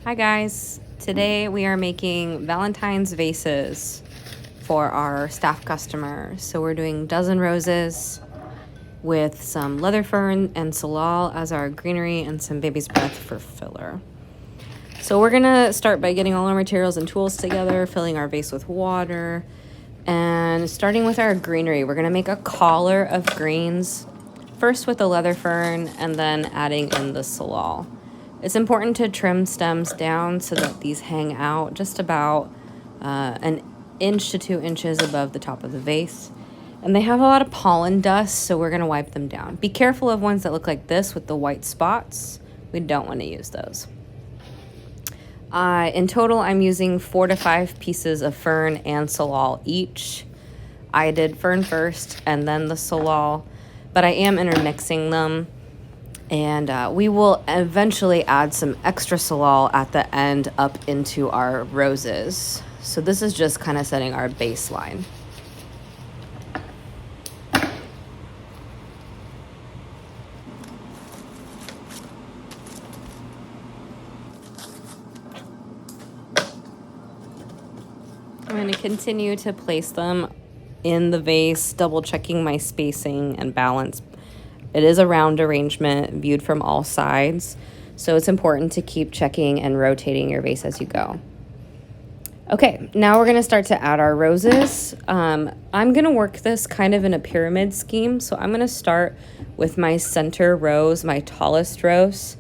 Hi guys, today we are making Valentine's vases for our staff customers. So we're doing dozen roses with some leather fern and salal as our greenery and some baby's breath for filler. So we're gonna start by getting all our materials and tools together, filling our vase with water, and starting with our greenery. We're gonna make a collar of greens, first with the leather fern and then adding in the salal. It's important to trim stems down so that these hang out just about an inch to 2 inches above the top of the vase. And they have a lot of pollen dust, so we're gonna wipe them down. Be careful of ones that look like this with the white spots. We don't wanna use those. In total, I'm using 4 to 5 pieces of fern and salal each. I did fern first and then the salal, but I am intermixing them. And we will eventually add some extra salal at the end up into our roses. So this is just kind of setting our baseline. I'm going to continue to place them in the vase, double checking my spacing and balance. It is a round arrangement viewed from all sides, so it's important to keep checking and rotating your vase as you go. Okay, now we're gonna start to add our roses. I'm gonna work this kind of in a pyramid scheme, so I'm gonna start with my center rose, my tallest rose,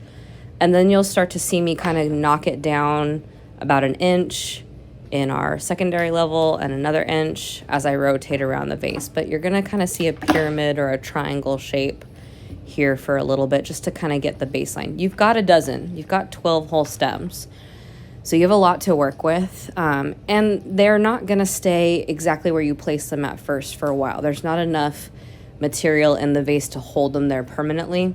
and then you'll start to see me kind of knock it down about an inch in our secondary level and another inch as I rotate around the vase. But you're gonna kind of see a pyramid or a triangle shape here for a little bit just to kind of get the baseline. You've got a dozen, you've got 12 whole stems. So you have a lot to work with. And they're not gonna stay exactly where you place them at first for a while. There's not enough material in the vase to hold them there permanently.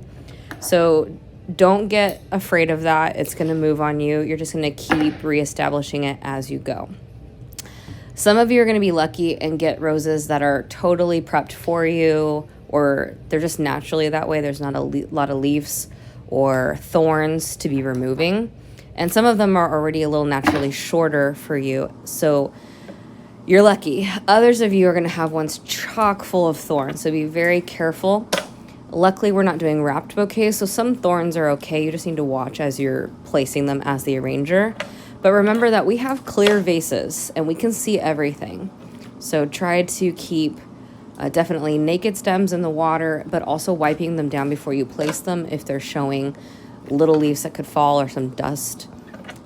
So don't get afraid of that. It's gonna move on you. You're just gonna keep reestablishing it as you go. Some of you are gonna be lucky and get roses that are totally prepped for you, or they're just naturally that way. There's not a lot of leaves or thorns to be removing. And some of them are already a little naturally shorter for you, so you're lucky. Others of you are gonna have ones chock full of thorns, so be very careful. Luckily, we're not doing wrapped bouquets, so some thorns are okay. You just need to watch as you're placing them as the arranger. But remember that we have clear vases and we can see everything. So try to keep definitely naked stems in the water, but also wiping them down before you place them if they're showing little leaves that could fall or some dust.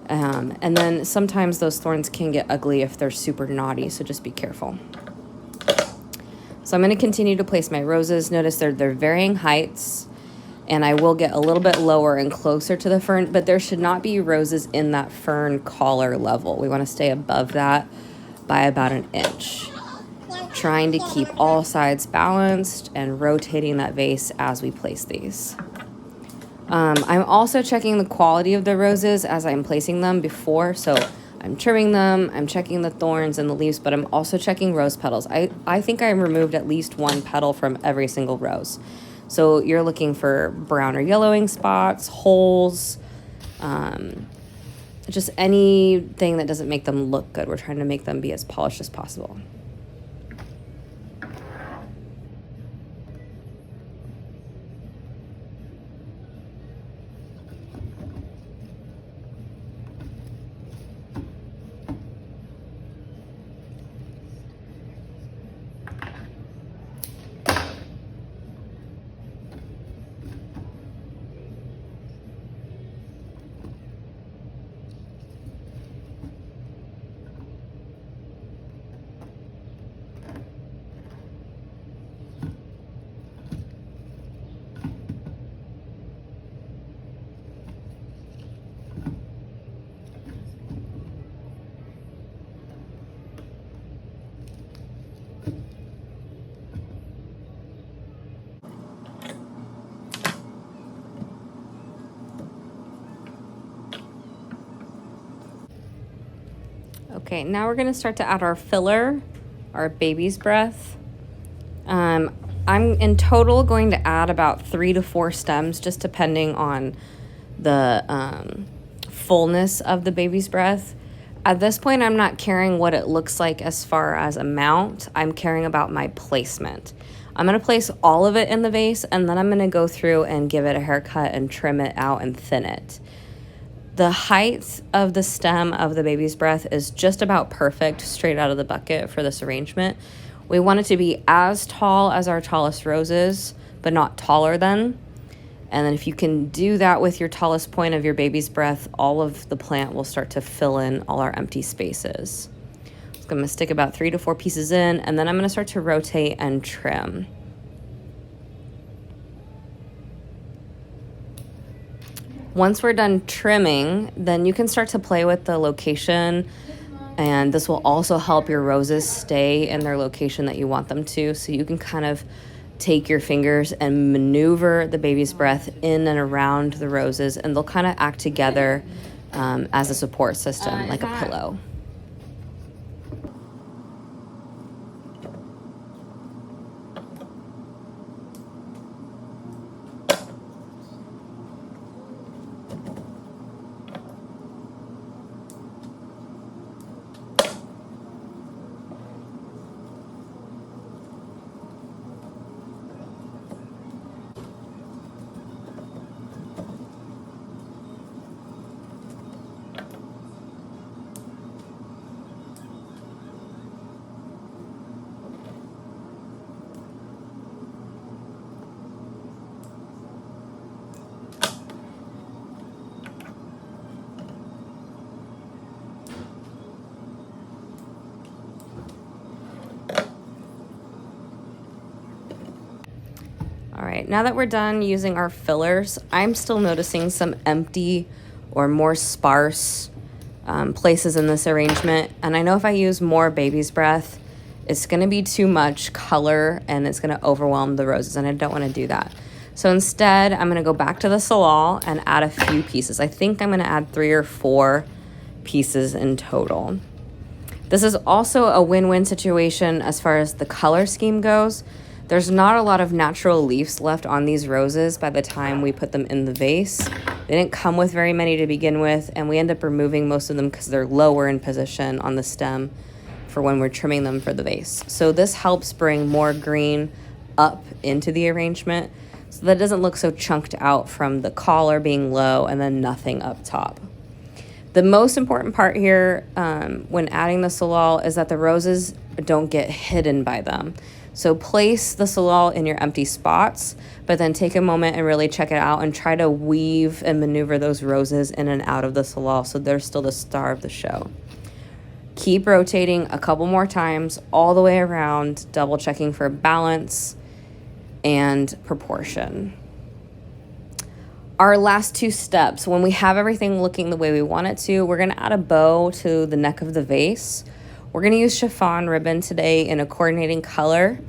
And then sometimes those thorns can get ugly if they're super knotty, so just be careful. So I'm going to continue to place my roses. Notice they're varying heights, and I will get a little bit lower and closer to the fern, but there should not be roses in that fern collar level. We want to stay above that by about an inch. Trying to keep all sides balanced and rotating that vase as we place these. I'm also checking the quality of the roses as I'm placing them before, so I'm trimming them, I'm checking the thorns and the leaves, but I'm also checking rose petals. I think I removed at least one petal from every single rose. So you're looking for brown or yellowing spots, holes, just anything that doesn't make them look good. We're trying to make them be as polished as possible. Okay, now we're gonna start to add our filler, our baby's breath. I'm in total going to add about 3 to 4 stems, just depending on the fullness of the baby's breath. At this point, I'm not caring what it looks like as far as amount. I'm caring about my placement. I'm going to place all of it in the vase, and then I'm going to go through and give it a haircut and trim it out and thin it. The height of the stem of the baby's breath is just about perfect straight out of the bucket for this arrangement. We want it to be as tall as our tallest roses, but not taller than. And then if you can do that with your tallest point of your baby's breath, all of the plant will start to fill in all our empty spaces. So I'm going to stick about 3 to 4 pieces in, and then I'm going to start to rotate and trim. Once we're done trimming, then you can start to play with the location, and this will also help your roses stay in their location that you want them to, so you can kind of take your fingers and maneuver the baby's breath in and around the roses, and they'll kind of act together as a support system, like a pillow. All right, now that we're done using our fillers, I'm still noticing some empty or more sparse places in this arrangement. And I know if I use more baby's breath, it's gonna be too much color and it's gonna overwhelm the roses, and I don't wanna do that. So instead, I'm gonna go back to the Floral and add a few pieces. I think I'm gonna add 3 or 4 pieces in total. This is also a win-win situation as far as the color scheme goes. There's not a lot of natural leaves left on these roses by the time we put them in the vase. They didn't come with very many to begin with, and we end up removing most of them because they're lower in position on the stem for when we're trimming them for the vase. So this helps bring more green up into the arrangement so that it doesn't look so chunked out from the collar being low and then nothing up top. The most important part here when adding the Floral is that the roses don't get hidden by them. So place the Floral in your empty spots, but then take a moment and really check it out and try to weave and maneuver those roses in and out of the Floral so they're still the star of the show. Keep rotating a couple more times all the way around, double checking for balance and proportion. Our last 2 steps, when we have everything looking the way we want it to, we're gonna add a bow to the neck of the vase. We're gonna use chiffon ribbon today in a coordinating color,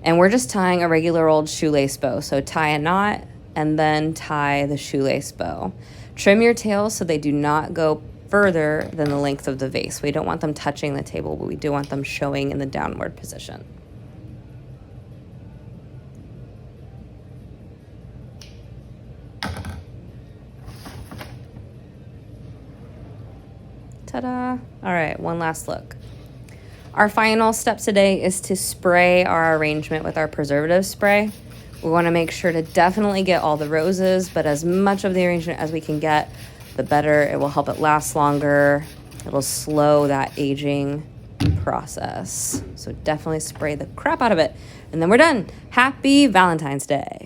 and we're just tying a regular old shoelace bow. So tie a knot and then tie the shoelace bow. Trim your tails so they do not go further than the length of the vase. We don't want them touching the table, but we do want them showing in the downward position. Ta-da! All right, one last look. Our final step today is to spray our arrangement with our preservative spray. We want to make sure to definitely get all the roses, but as much of the arrangement as we can get, the better. It will help it last longer. It'll slow that aging process. So definitely spray the crap out of it. And then we're done. Happy Valentine's Day.